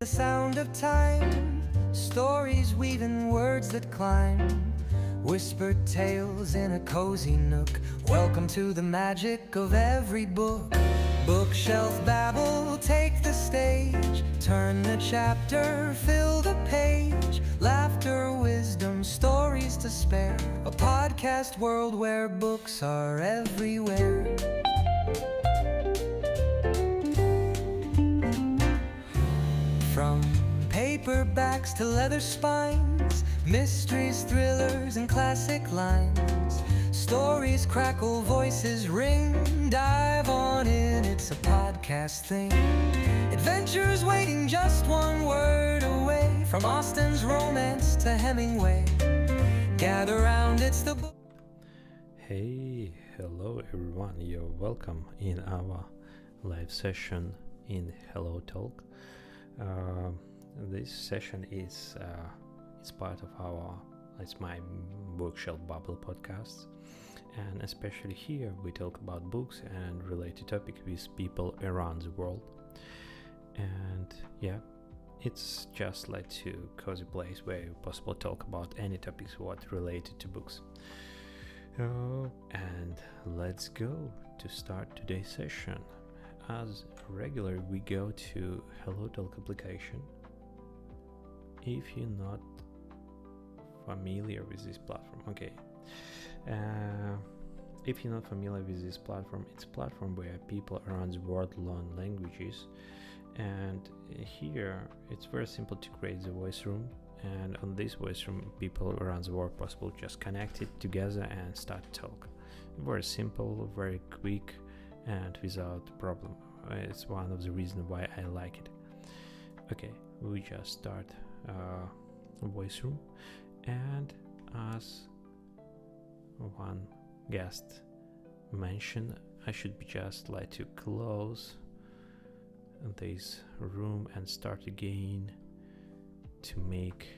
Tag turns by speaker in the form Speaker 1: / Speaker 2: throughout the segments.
Speaker 1: The sound of time, stories weaving words that climb, whispered tales in a cozy nook. Welcome to the magic of every book. Bookshelf Babble, take the stage, turn the chapter, fill the page. Laughter, wisdom, stories to spare. A podcast world where books are everywhere. From paperbacks to leather spines, mysteries, thrillers, and classic lines. Stories crackle, voices ring. Dive on in, it's a podcast thing. Adventures waiting just one word away. From Austen's romance to Hemingway. Gather round, it's the book.
Speaker 2: Hey, hello everyone, you're welcome in our live session in Hello Talk. This session is it's part of it's my Bookshelf Babble podcast, and especially here we talk about books and related topics with people around the world. And yeah, it's just like a cozy place where you possibly talk about any topics what related to books. And let's go to start today's session. As regular, we go to Hello Talk application. If you're not familiar with this platform, okay. If you're not familiar with this platform, it's a platform where people around the world learn languages. And here, it's very simple to create the voice room. And on this voice room, people around the world possible just connect it together and start talk. Very simple, very quick, and without problem. It's one of the reasons why I like it. Okay, we just start voice room, and as one guest mentioned, I should be just like to close this room and start again to make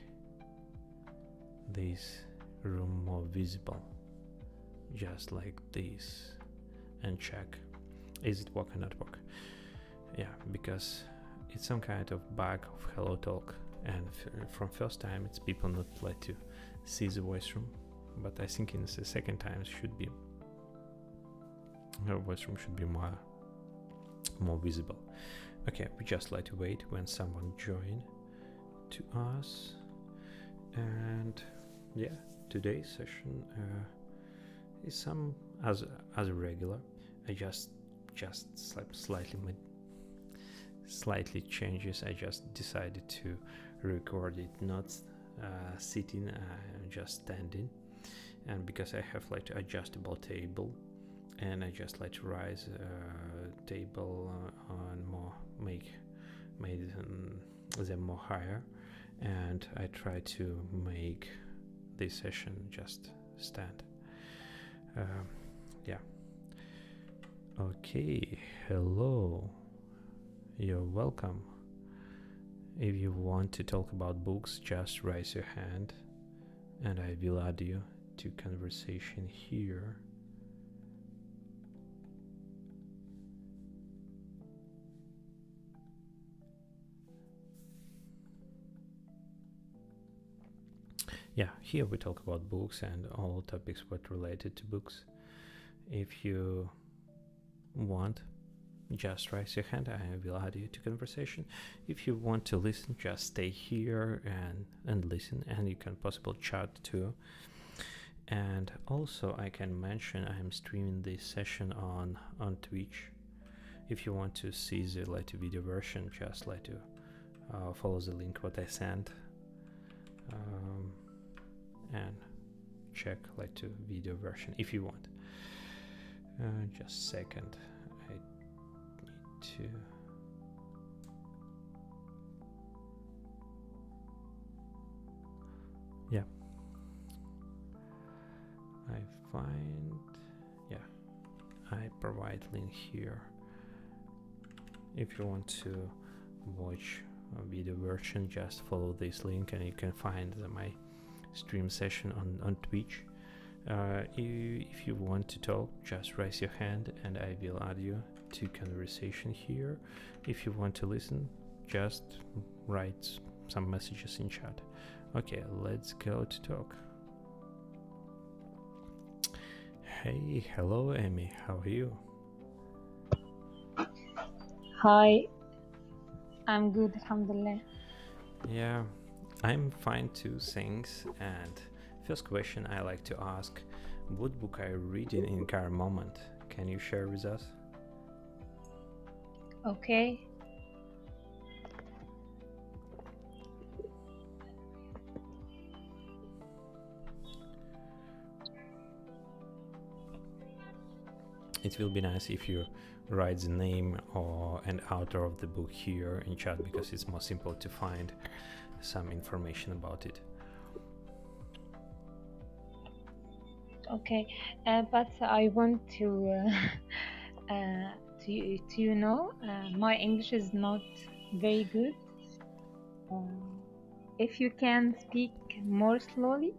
Speaker 2: this room more visible, just like this, and check is it work or not work. Yeah, because it's some kind of bug of Hello Talk, and from first time it's people not like to see the voice room, but I think in the second time should be our voice room should be more visible. Okay, we just like to wait when someone join to us. And yeah, today's session is some as a regular. I just slightly changes. I just decided to record it not sitting, just standing, and because I have like adjustable table, and I just like to rise table on more made them more higher, and I try to make this session just stand. Yeah. Okay, hello, you're welcome. If you want to talk about books, just raise your hand and I will add you to conversation here. Yeah, here we talk about books and all topics what related to books. If you want, just raise your hand, I will add you to conversation. If you want to listen, just stay here and listen, and you can possibly chat too. And also I can mention I am streaming this session on Twitch. If you want to see the later video version, just like to follow the link what I sent, and check like to video version if you want. Just a second, I need to I provide link here. If you want to watch a video version, just follow this link and you can find my stream session on Twitch. If you want to talk, just raise your hand and I will add you to conversation here. If you want to listen, just write some messages in chat. Okay, let's go to talk. Hey, hello Amy, how are you?
Speaker 3: Hi, I'm good, alhamdulillah.
Speaker 2: Yeah, I'm fine too, thanks. And first question I like to ask, what book are you reading in current moment? Can you share with us?
Speaker 3: Okay.
Speaker 2: It will be nice if you write the name or an author of the book here in chat, because it's more simple to find some information about it.
Speaker 3: Okay, but I want to my English is not very good. If you can speak more slowly,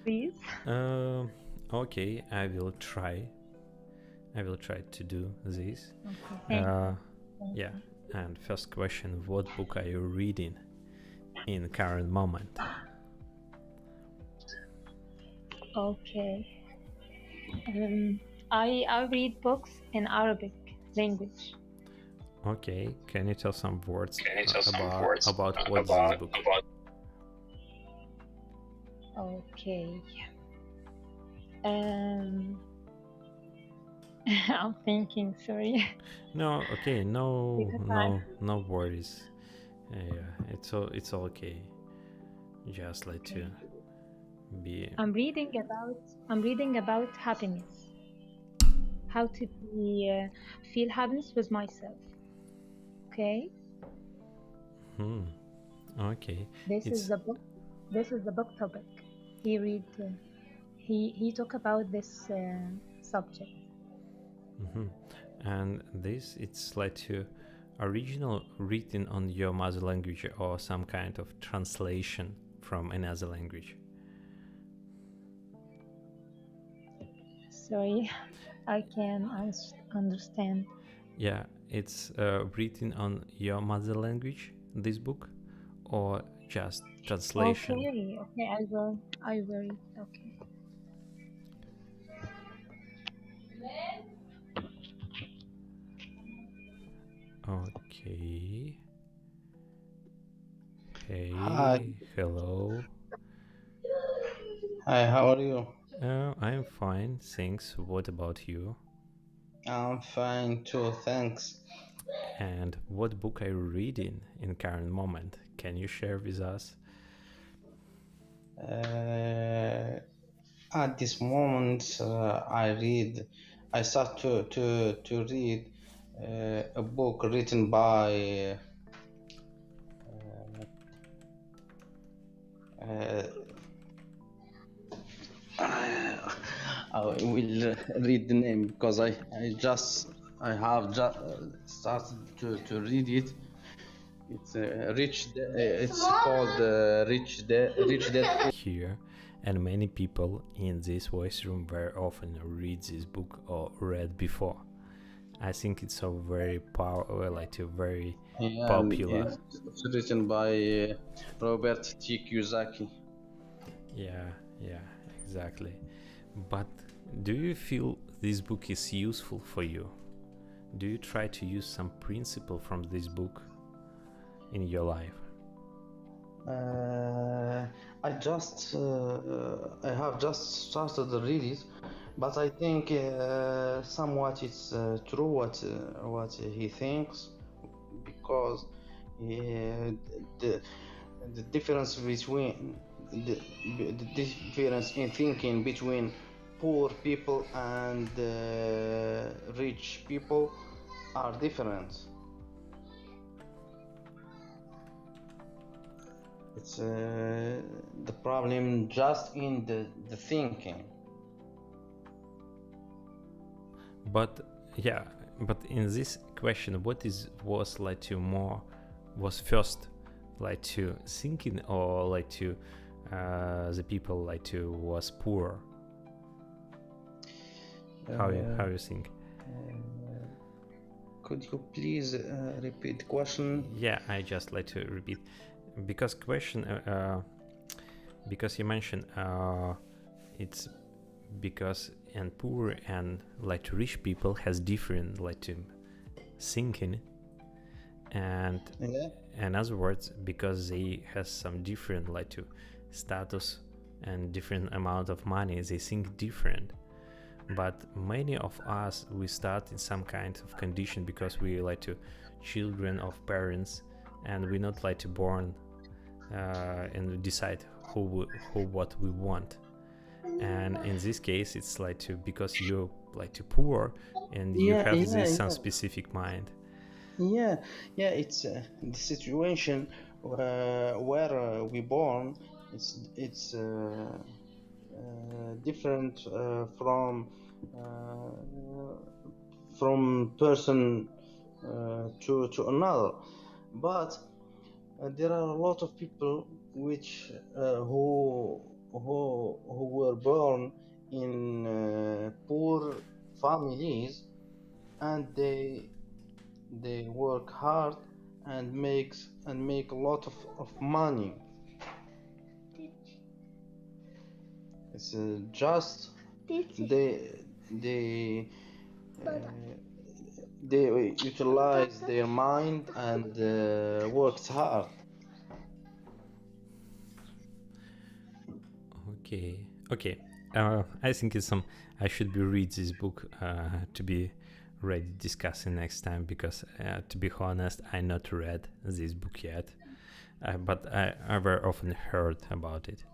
Speaker 3: please.
Speaker 2: Okay, I will try to do this.
Speaker 3: Okay, thank you.
Speaker 2: Yeah, and first question, what book are you reading in current moment?
Speaker 3: Okay. I read books in Arabic language.
Speaker 2: Okay, can you tell some words about what is this book?
Speaker 3: Okay. I'm thinking, sorry.
Speaker 2: No, okay,
Speaker 3: Take your time.
Speaker 2: no worries. Yeah, it's all okay. Just like to be.
Speaker 3: I'm reading about happiness. How to feel happiness with myself. Okay.
Speaker 2: Okay.
Speaker 3: This is the book. This is the book topic. He talk about this subject.
Speaker 2: And this, it's like to original written on your mother language or some kind of translation from another language.
Speaker 3: Sorry, I can understand.
Speaker 2: Yeah, it's written on your mother language, this book, or just translation?
Speaker 3: Okay, I will read. Okay.
Speaker 2: Okay. Hey,
Speaker 4: Hi.
Speaker 2: hello.
Speaker 4: Hi, how are you?
Speaker 2: I'm fine, thanks. What about you?
Speaker 4: I'm fine too, thanks.
Speaker 2: And what book are you reading in current moment? Can you share with us?
Speaker 4: At this moment, I start to read a book written by uh, I will read the name because I have just started to read it. It's it's called Rich Dad.
Speaker 2: Here, and many people in this voice room very often read this book or read before. I think it's a very very popular.
Speaker 4: It's written by Robert T. Kiyosaki.
Speaker 2: Yeah, exactly. But do you feel this book is useful for you? Do you try to use some principle from this book in your life?
Speaker 4: I have just started to read it, but I think somewhat it's true what he thinks, because the the difference between the difference in thinking between poor people and rich people are different. It's the problem just in the thinking.
Speaker 2: But yeah, but in this question, what was like to more was first like to thinking, or like to the people like to was poor? How you think?
Speaker 4: Could you please repeat the question?
Speaker 2: Yeah, I just like to repeat because because you mentioned it's because and poor and like rich people has different like to thinking, and
Speaker 4: Yeah.
Speaker 2: in other words because they has some different like to status and different amount of money, they think different. But many of us we start in some kind of condition because we like to children of parents, and we not like to born and decide who what we want. And in this case it's like to because you're like to poor and you
Speaker 4: Yeah,
Speaker 2: have
Speaker 4: yeah,
Speaker 2: this some
Speaker 4: yeah.
Speaker 2: specific mind.
Speaker 4: Yeah, yeah, it's the situation where we born. It's different from person to another, but there are a lot of people which who were born in poor families, and they work hard and make a lot of money. It's just they uh, they utilize their mind and works hard.
Speaker 2: Okay. I think it's some I should be read this book to be ready discussing next time because to be honest I not read this book yet, but I very often heard about it.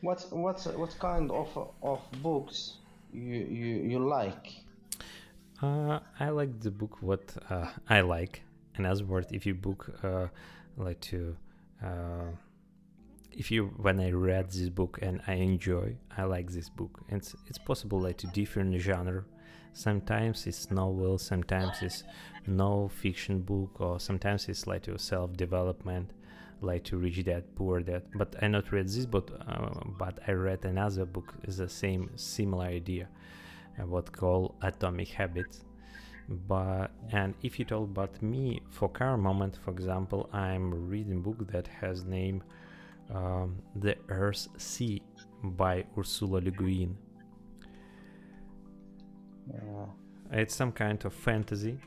Speaker 4: What kind of books you like?
Speaker 2: I like the book what I like. In other words, if you book like to if you when I read this book and I enjoy, I like this book. It's possible like to different genre. Sometimes it's novel, sometimes it's no fiction book, or sometimes it's like to self development, like to Rich Dad Poor Dad. But I not read this book, but I read another book is the same similar idea, what called Atomic Habits. But and if you talk about me for current moment, for example, I'm reading book that has name The Earth Sea by Ursula Le Guin. It's some kind of fantasy,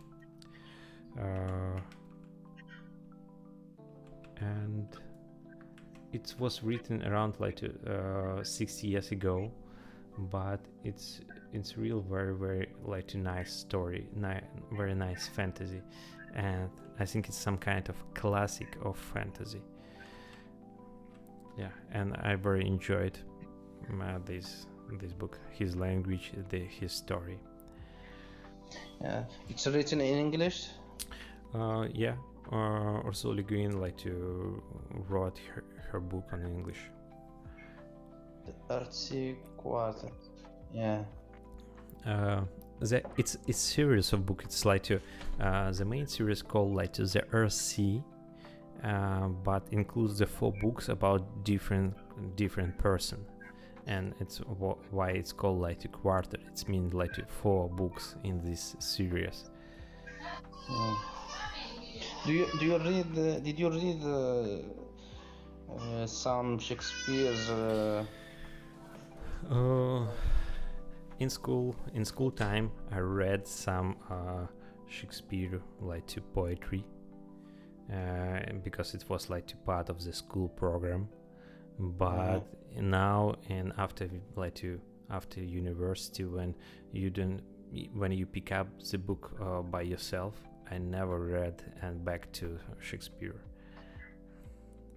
Speaker 2: and it was written around like 60 years ago, but it's real very like a nice story, very nice fantasy, and I think it's some kind of classic of fantasy. Yeah, and I very enjoyed this book, his language, his story.
Speaker 4: Yeah, it's written in English.
Speaker 2: Yeah, Ursula Le Guin like to wrote her book on English.
Speaker 4: The Earthsea Quartet. Yeah.
Speaker 2: It's series of book. It's like to the main series called like to The Earth Sea, but includes the 4 books about different person, and it's why it's called like a quartet. It's mean like 4 books in this series.
Speaker 4: Do you read? Did you read some Shakespeare's?
Speaker 2: In school time, I read some Shakespeare like to poetry, because it was like part of the school program. But now and after like after university, when you pick up the book by yourself, I never read and back to Shakespeare.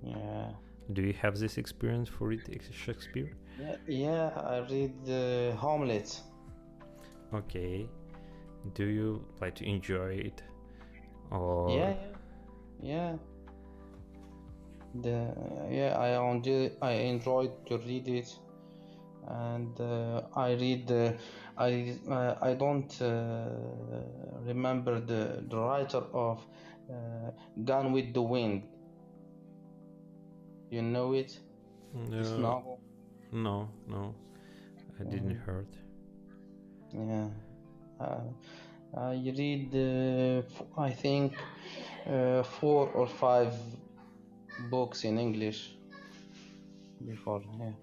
Speaker 4: Yeah.
Speaker 2: Do you have this experience for reading Shakespeare?
Speaker 4: Yeah, I read Hamlet.
Speaker 2: Okay. Do you like to enjoy it? Or
Speaker 4: yeah. I enjoyed to read it, and I read. I don't remember the writer of Gone with the Wind. You know it? This novel?
Speaker 2: No, I didn't heard.
Speaker 4: Yeah. I read, I think, 4 or 5 books in English before. Yeah.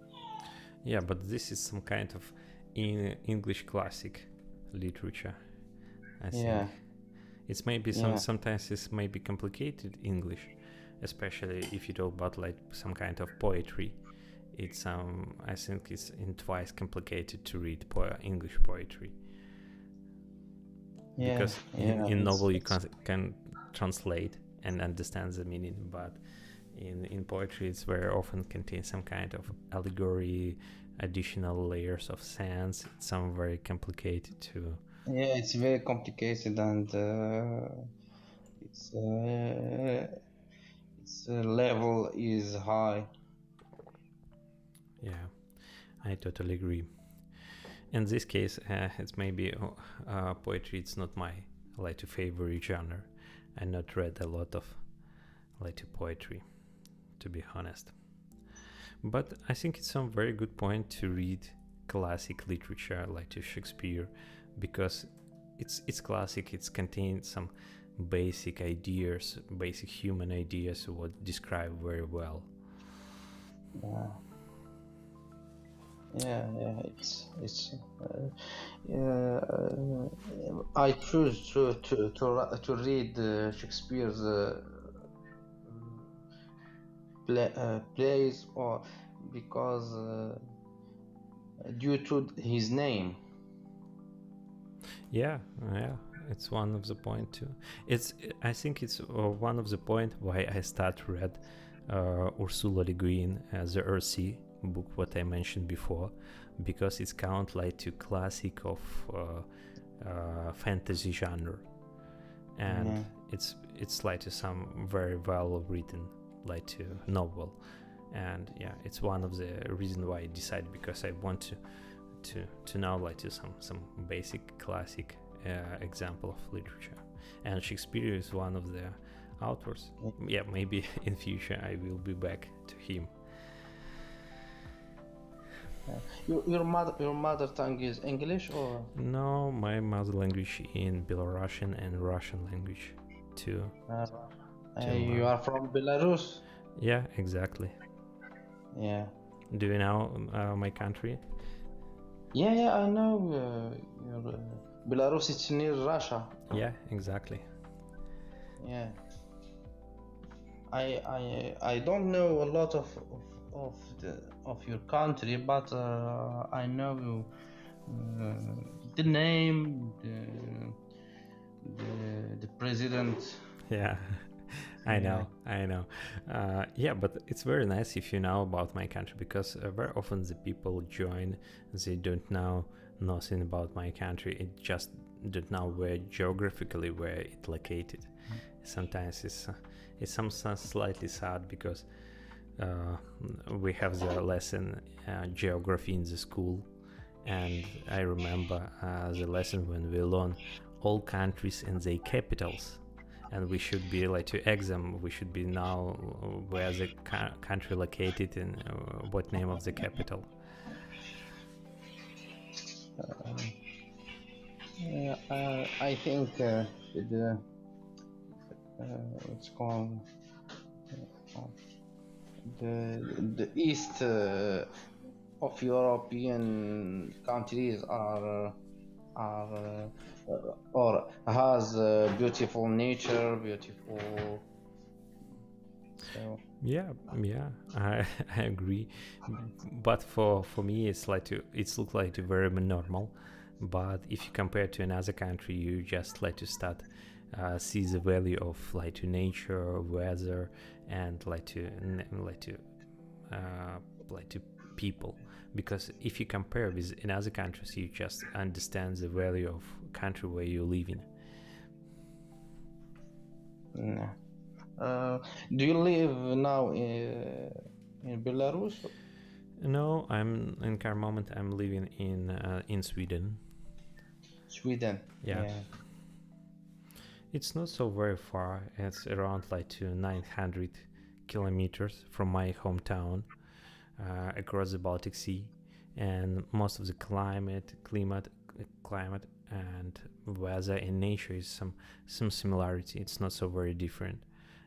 Speaker 2: Yeah, but this is some kind of English classic literature, I think.
Speaker 4: Yeah.
Speaker 2: It's maybe
Speaker 4: Yeah.
Speaker 2: sometimes it's maybe complicated English, especially if you talk about like some kind of poetry. It's I think it's in twice complicated to read English poetry,
Speaker 4: Yeah.
Speaker 2: because
Speaker 4: Yeah.
Speaker 2: in novel you
Speaker 4: it's
Speaker 2: can translate and understand the meaning, but in poetry it's very often contains some kind of allegory, additional layers of sense. It's some very complicated to.
Speaker 4: Yeah, it's very complicated, and its level is high.
Speaker 2: Yeah, I totally agree. In this case, it's maybe poetry. It's not my like to favorite genre. I not read a lot of like to poetry, to be honest. But I think it's some very good point to read classic literature like to Shakespeare, because it's classic. It's contained some basic ideas, basic human ideas, what describe very well.
Speaker 4: Yeah. Yeah, I choose to read Shakespeare's plays, or because due to his name.
Speaker 2: Yeah, it's one of the point too. I think it's one of the point why I start read Ursula Le Guin as the Earthsea book, what I mentioned before, because it's count like to classic of fantasy genre, and it's like to some very well written like to novel, and yeah, it's one of the reason why I decided, because I want to know like to some basic classic example of literature, and Shakespeare is one of the authors. Yeah, maybe in future I will be back to him.
Speaker 4: Your mother tongue is English, or?
Speaker 2: No, my mother language in Belarusian and Russian language too.
Speaker 4: You are from Belarus?
Speaker 2: Yeah, exactly.
Speaker 4: Yeah.
Speaker 2: Do you know my country?
Speaker 4: Yeah, I know. Belarus is near Russia.
Speaker 2: Yeah, exactly.
Speaker 4: Yeah. I don't know a lot of your country, but I know the name, the president.
Speaker 2: Yeah. I know. Yeah, but it's very nice if you know about my country, because very often the people join, they don't know nothing about my country. It just don't know where geographically where it located. Sometimes it's some slightly sad, because we have the lesson geography in the school, and I remember the lesson when we learn all countries and their capitals. And we should be like to exam. We should be now where the country located and what name of the capital.
Speaker 4: I think it's called the east of European countries are or has beautiful nature, beautiful. So
Speaker 2: Yeah, I agree. But for me, it's look like very normal. But if you compare to another country, you just like to start see the value of like to nature, weather, and like to people. Because if you compare with in other countries, you just understand the value of country where you live in.
Speaker 4: do you live now in Belarus?
Speaker 2: No, I'm in current moment. I'm living in Sweden.
Speaker 4: Sweden.
Speaker 2: Yeah. It's not so very far. It's around like to 900 kilometers from my hometown, across the Baltic Sea, and most of the climate and weather and nature is some similarity. It's not so very different,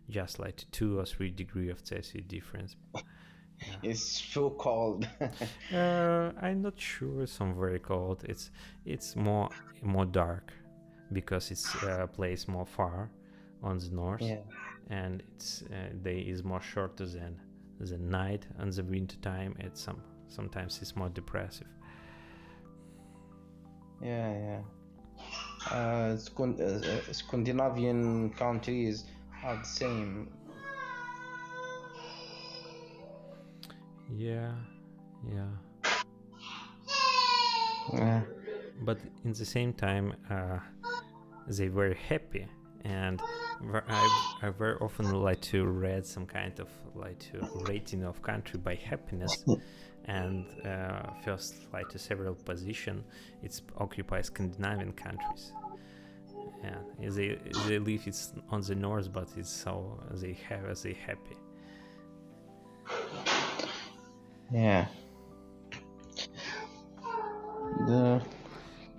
Speaker 2: just like 2 or 3 degree of Celsius difference. Yeah.
Speaker 4: It's so cold.
Speaker 2: I'm not sure. Some very cold. It's more dark because it's placed more far on the north,
Speaker 4: Yeah.
Speaker 2: and it's day is more shorter than the night. And the winter time, sometimes it's more depressive.
Speaker 4: Yeah. Scandinavian countries are the same.
Speaker 2: Yeah.
Speaker 4: Yeah.
Speaker 2: But in the same time, they were happy, and I very often like to read some kind of like to rating of country by happiness, and first like to several position it occupies Scandinavian countries. Yeah, they live it's on the north, but it's so they happy.
Speaker 4: Yeah.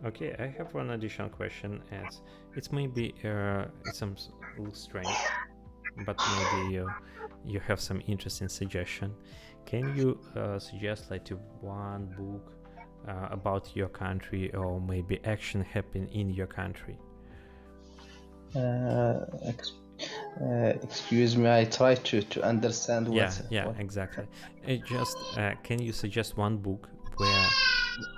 Speaker 2: Okay, I have one additional question. As it's maybe it's some little strange, but maybe you have some interesting suggestion. Can you suggest like to one book about your country, or maybe action happen in your country?
Speaker 4: Excuse me, I try to understand what.
Speaker 2: Exactly. Can you suggest one book where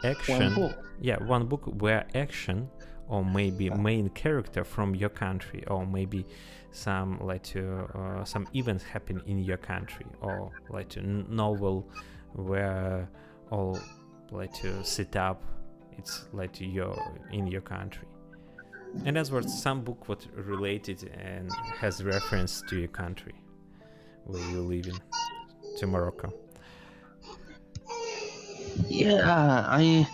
Speaker 2: action?
Speaker 4: One book.
Speaker 2: Yeah, one book where action, or maybe main character from your country, or maybe some like to some events happen in your country, or like to novel where all like to set up it's like to in your country. And as well, some book what related and has reference to your country where you live in, to Morocco.
Speaker 4: Yeah, I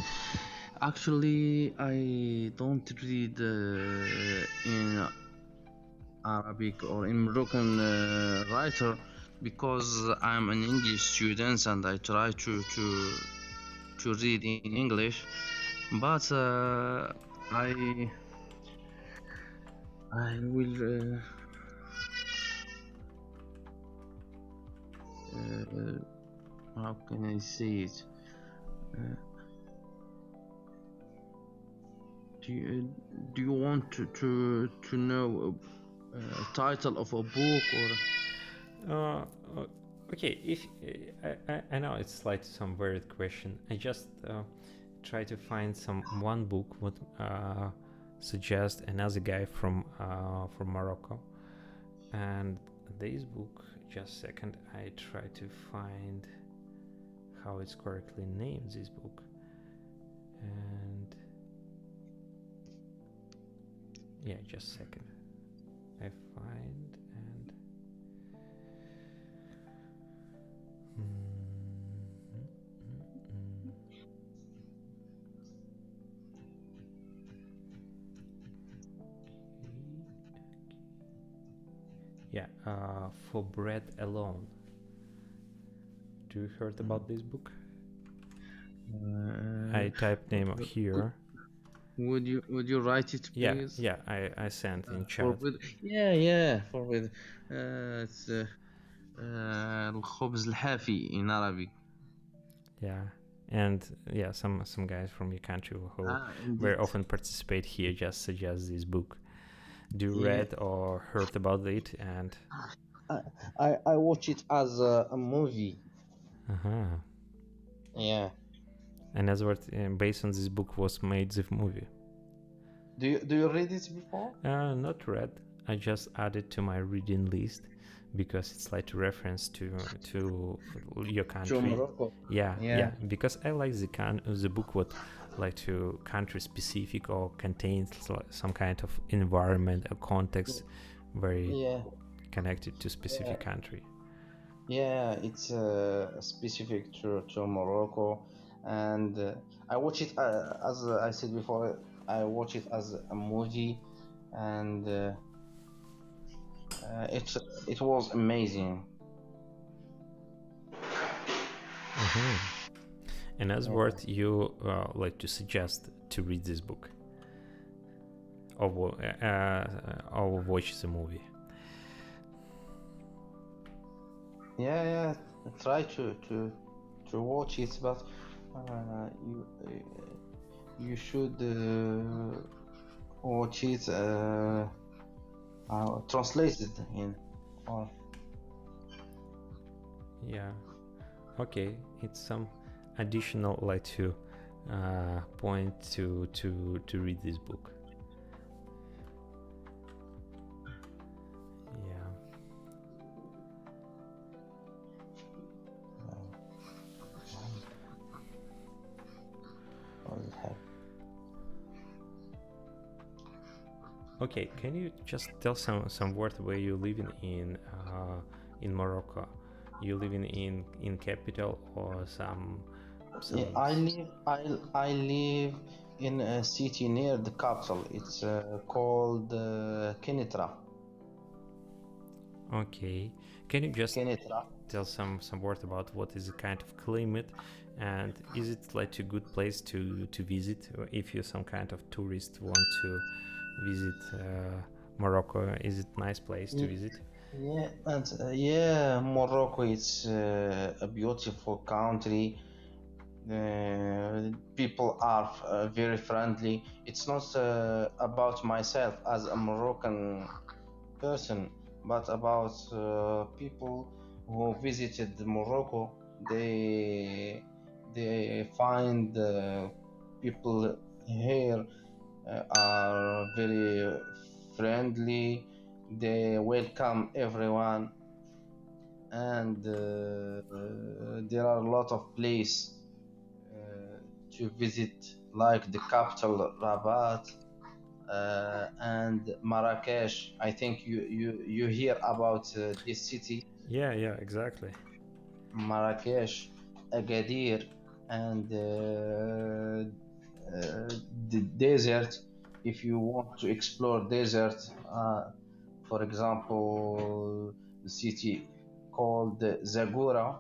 Speaker 4: don't read in Arabic or in Moroccan writer, because I'm an English student and I try to read in English, but I will how can I say it? Do you want to know a title of a book or?
Speaker 2: Okay, if I know it's like some weird question. I just try to find one book what suggest another guy from Morocco, and this book, just a second, I try to find how it's correctly named, this book, and yeah, just a second, I find and yeah, For Bread Alone. Do you heard about this book? I type name here.
Speaker 4: Would you write it, please?
Speaker 2: Yeah, I sent in chat.
Speaker 4: Forbid. It's الخبز الحافي in Arabic.
Speaker 2: Yeah, and yeah, some guys from your country who very often participate here just suggest this book. Do you read or heard about it? And
Speaker 4: I watch it as a movie. Yeah.
Speaker 2: And as what based on this book was made the movie.
Speaker 4: Do you read it before?
Speaker 2: Not read. I just added to my reading list because it's like a reference to your country.
Speaker 4: To Morocco.
Speaker 2: Yeah. Because I like the book what like to country specific or contains some kind of environment or context very connected to specific country.
Speaker 4: Yeah, it's specific to Morocco, and I watch it as I said before. I watch it as a movie, and it was amazing.
Speaker 2: And as what you like to suggest to read this book? or watch the movie.
Speaker 4: Yeah, try to watch it, but you should watch it translated in. Or
Speaker 2: Yeah. Okay, it's some additional like to point to read this book. Yeah.
Speaker 4: what does it have?
Speaker 2: Okay, can you just tell some word where you living in Morocco? You living in capital or some
Speaker 4: Yeah, I live in a city near the capital. It's called Kenitra.
Speaker 2: Okay, can you just
Speaker 4: Kenitra.
Speaker 2: tell some word about what is the kind of climate, and is it like a good place to visit, or if you're some kind of tourist want to visit Morocco, is it nice place to visit?
Speaker 4: Yeah, and yeah, Morocco is a beautiful country. People are very friendly. It's not about myself as a Moroccan person, but about people who visited Morocco. They find people here are very friendly. They welcome everyone, and there are a lot of places to visit, like the capital Rabat and Marrakesh. I think you hear about this city,
Speaker 2: Yeah, exactly.
Speaker 4: Marrakesh, Agadir, and the desert. If you want to explore desert, for example, the city called Zagora,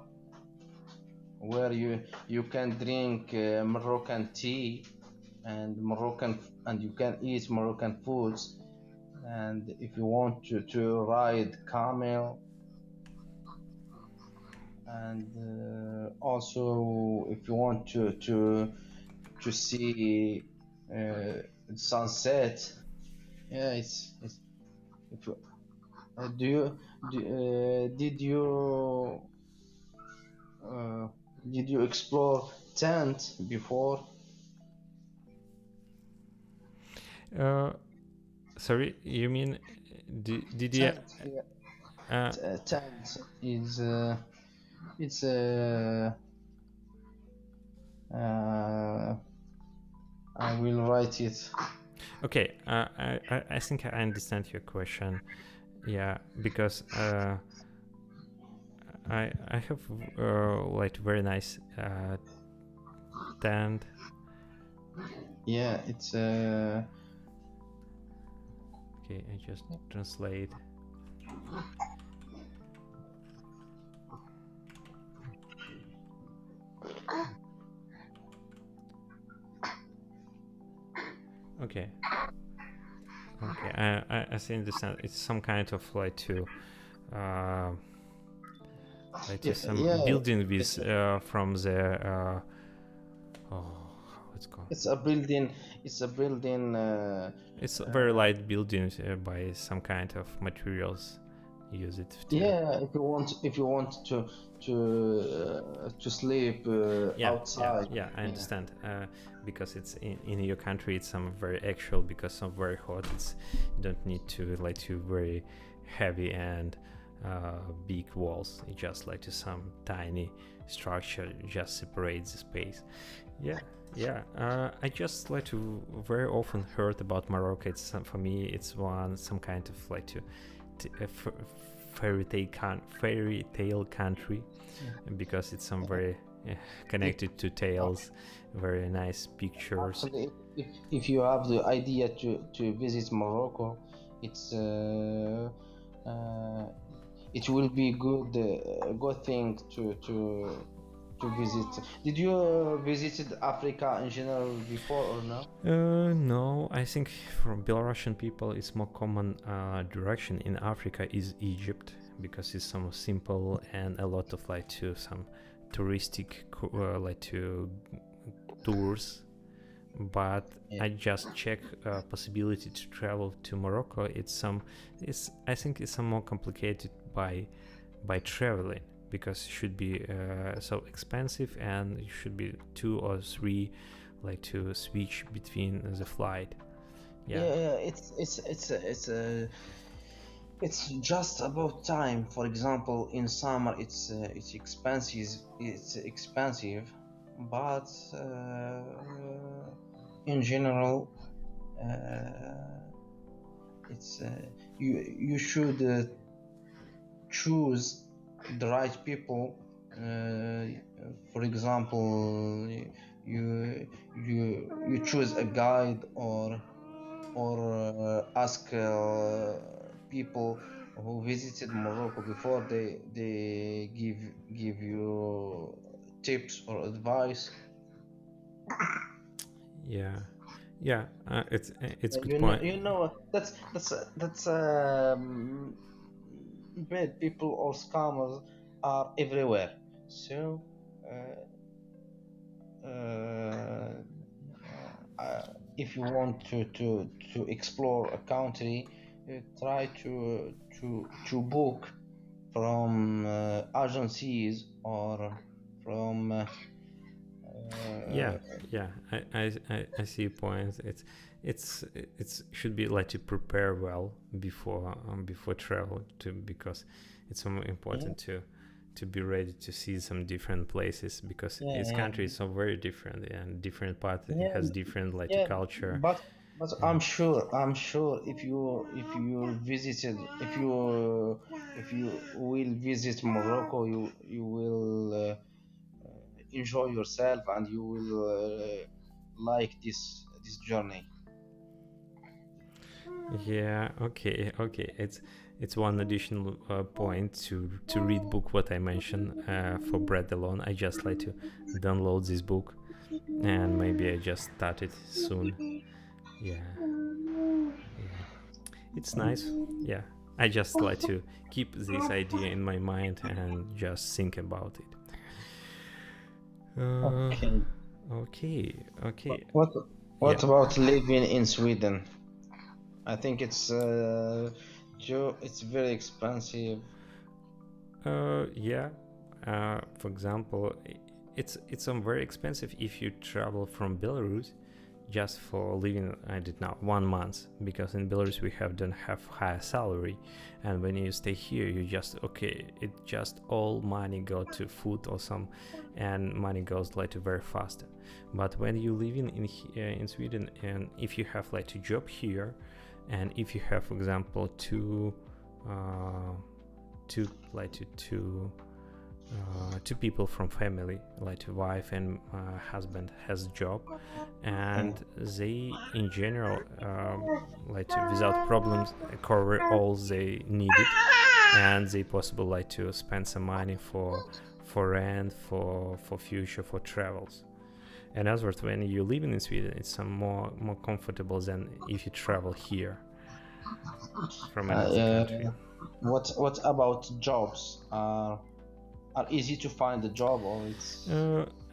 Speaker 4: where you can drink Moroccan tea and you can eat Moroccan foods. And if you want to ride camel, and also if you want to see sunset, yeah, it's if you, do you do, uh, did you explore tent before?
Speaker 2: uh Sorry, you mean did you
Speaker 4: Tent, yeah.
Speaker 2: uh
Speaker 4: Tent is it's I will write it.
Speaker 2: okay, I think I understand your question. Yeah, because I have like very nice tent.
Speaker 4: Yeah, it's
Speaker 2: Okay, I just translate. Okay. Okay, I see understand. It's some kind of like to some
Speaker 4: yeah,
Speaker 2: building with from the what's called?
Speaker 4: it's a building. It's a building.
Speaker 2: It's a very light building by some kind of materials. Use it to
Speaker 4: Yeah, if you want to sleep outside.
Speaker 2: yeah, I understand. Because it's in your country, it's some very actual, because some very hot. It's you don't need to like to very heavy and big walls. It just like to some tiny structure just separates the space. Yeah. I just like to very often heard about Morocco. It's for me, it's some kind of like to fairy tale country, because it's some very connected to tales, very nice pictures.
Speaker 4: Actually, if you have the idea to visit Morocco, it's it will be good thing to visit. Did you visited Africa in general before or no?
Speaker 2: No, I think for Belarusian people, it's more common direction in Africa is Egypt because it's some simple and a lot of like to some touristic like to tours. But
Speaker 4: Yeah.
Speaker 2: I just check possibility to travel to Morocco. It's I think it's some more complicated by traveling because it should be so expensive and it should be 2 or 3 like to switch between the flight. Yeah.
Speaker 4: Yeah, it's just about time. For example, in summer, it's expensive. It's expensive, but in general, it's you should choose the right people. For example, you choose a guide or ask people who visited Morocco before they give you tips or advice.
Speaker 2: Yeah. Yeah, it's good
Speaker 4: You know,
Speaker 2: point.
Speaker 4: that's bad people or scammers are everywhere. So uh, if you want to explore a country, try to book from agencies or from
Speaker 2: Yeah, yeah, I see your point. It's should be like to prepare well before travel to because it's so
Speaker 4: yeah,
Speaker 2: important to be ready to see some different places because each
Speaker 4: yeah,
Speaker 2: country is so very different and different part
Speaker 4: yeah,
Speaker 2: has different like
Speaker 4: yeah,
Speaker 2: culture.
Speaker 4: but
Speaker 2: Yeah.
Speaker 4: I'm sure if you visited if you will visit Morocco, you will enjoy yourself and you will like this journey.
Speaker 2: Yeah, okay, okay. It's one additional point to read book what I mentioned for Bread Alone. I just like to download this book and maybe I just start it soon. Yeah, yeah. It's nice. Yeah, I just like to keep this idea in my mind and just think about it.
Speaker 4: Okay.
Speaker 2: Okay, okay.
Speaker 4: What
Speaker 2: Yeah.
Speaker 4: what about living in Sweden? I think it's very expensive.
Speaker 2: Yeah. For example, it's very expensive if you travel from Belarus just for living. I did not 1 month because in Belarus we don't have high salary, and when you stay here, you just okay. It just all money go to food or some, and money goes like very fast. But when you live in Sweden, and if you have like a job here, and if you have, for example, two like two people from family like a wife and husband has a job
Speaker 4: Yeah.
Speaker 2: and they in general like without problems cover all they needed and they possible like to spend some money for rent for future for travels. In other words, when you live in Sweden, it's some more comfortable than if you travel here from another country.
Speaker 4: What about jobs? Are easy to find a job or it's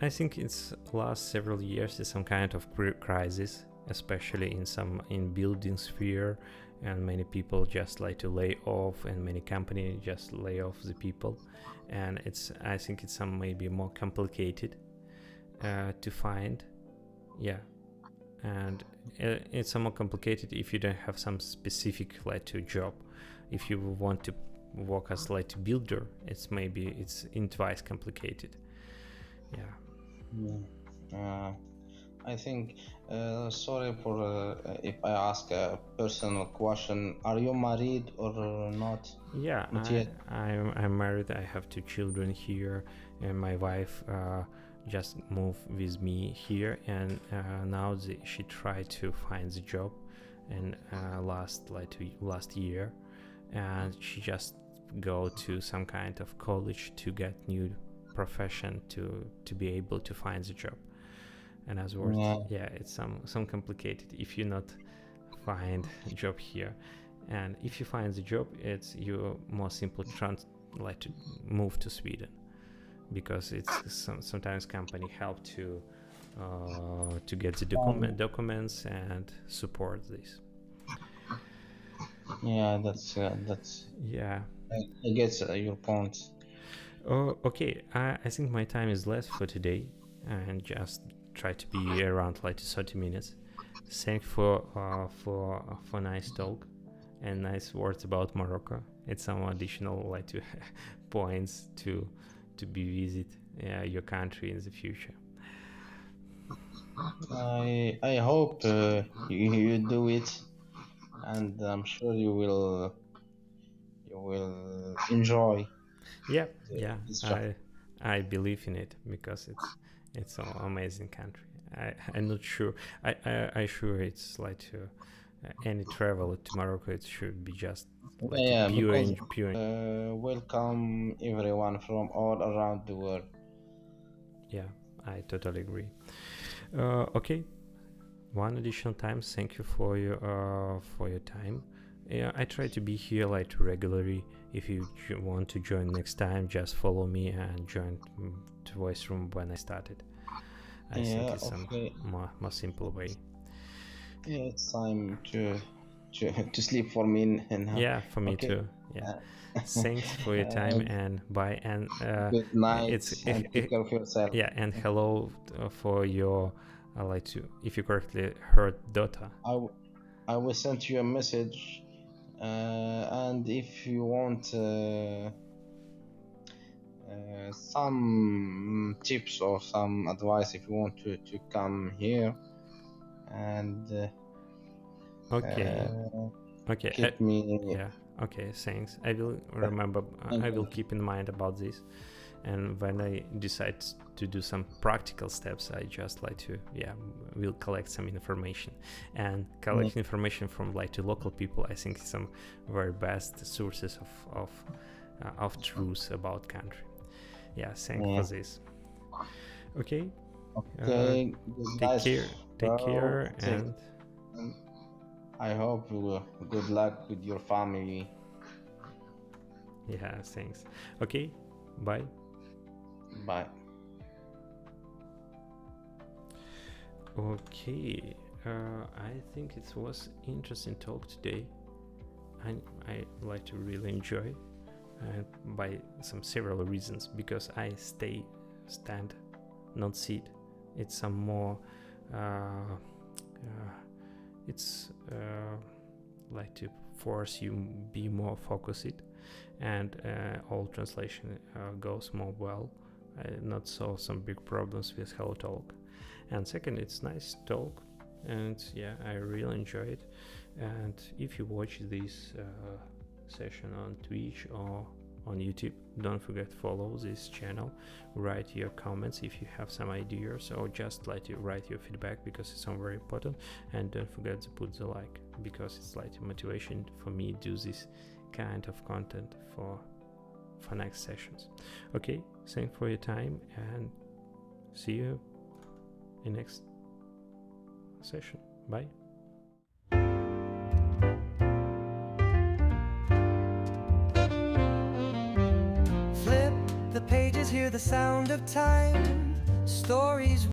Speaker 2: I think it's last several years is some kind of crisis, especially in building sphere, and many people just like to lay off, and many companies just lay off the people, and I think it's some maybe more complicated to find, yeah, and it's some more complicated if you don't have some specific like to job. If you want to work as like a builder, it's in twice complicated. Yeah.
Speaker 4: I think sorry for if I ask a personal question. Are you married or not?
Speaker 2: Yeah,
Speaker 4: Not yet.
Speaker 2: I'm married. I have 2 children here, and my wife just moved with me here, and now she tried to find the job, and last year, and she just go to some kind of college to get profession to be able to find the job. And as words,
Speaker 4: Yeah.
Speaker 2: it's some complicated if you not find a job here. And if you find the job, it's you more simple like to move to Sweden, because it's sometimes company help to get the documents and support this.
Speaker 4: Yeah, that's
Speaker 2: Yeah.
Speaker 4: I get your point.
Speaker 2: Okay, I think my time is less for today, and just try to be around like 30 minutes. Thank for nice talk and nice words about Morocco. It's some additional like to points to be visit your country in the future.
Speaker 4: I hope you do it, and I'm sure you will enjoy
Speaker 2: Yeah,
Speaker 4: this job.
Speaker 2: I believe in it because it's an amazing country. I'm not sure. I sure it's like to any travel to Morocco. It should be just like
Speaker 4: Yeah,
Speaker 2: pure
Speaker 4: because
Speaker 2: pure.
Speaker 4: welcome everyone from all around the world.
Speaker 2: Yeah, I totally agree. Okay, one additional time. Thank you for your time. Yeah, I try to be here like regularly. If you want to join next time, just follow me and join the voice room when I started. I think it's
Speaker 4: okay.
Speaker 2: some more simple way.
Speaker 4: Yeah, it's time to sleep for me now.
Speaker 2: Yeah, for me
Speaker 4: Okay.
Speaker 2: too. Yeah. Thanks for your time and bye. And
Speaker 4: Good night,
Speaker 2: it's
Speaker 4: and take care of yourself.
Speaker 2: yeah, and hello for your like to if you correctly heard daughter.
Speaker 4: I will send you a message, and if you want some tips or some advice, if you want to come here and
Speaker 2: Okay. Okay.
Speaker 4: keep me.
Speaker 2: Yeah. Okay. Thanks. I will remember. I will keep in mind about this. And when I decide to do some practical steps, I just like to will collect some information and collect information from like to local people. I think some very best sources of truth about country. Yeah, thanks for this. Okay.
Speaker 4: Okay.
Speaker 2: Take care, and
Speaker 4: I hope good luck with your family.
Speaker 2: Yeah, thanks. Okay, bye.
Speaker 4: Bye.
Speaker 2: Okay, I think it was interesting talk today. I like to really enjoy, by some several reasons, because I stand, not sit. It's some more. It's like to force you be more focused, and all translation goes more well. Not solve some big problems with Hello Talk. And second, it's nice talk, and yeah, I really enjoy it. And if you watch this session on Twitch or on YouTube, don't forget to follow this channel, write your comments if you have some ideas, or just like to write your feedback, because it's very important. And don't forget to put the like, because it's like a motivation for me to do this kind of content for next sessions. Okay, thanks for your time, and see you in next session. Bye.
Speaker 1: Flip the pages, hear the sound of time. Stories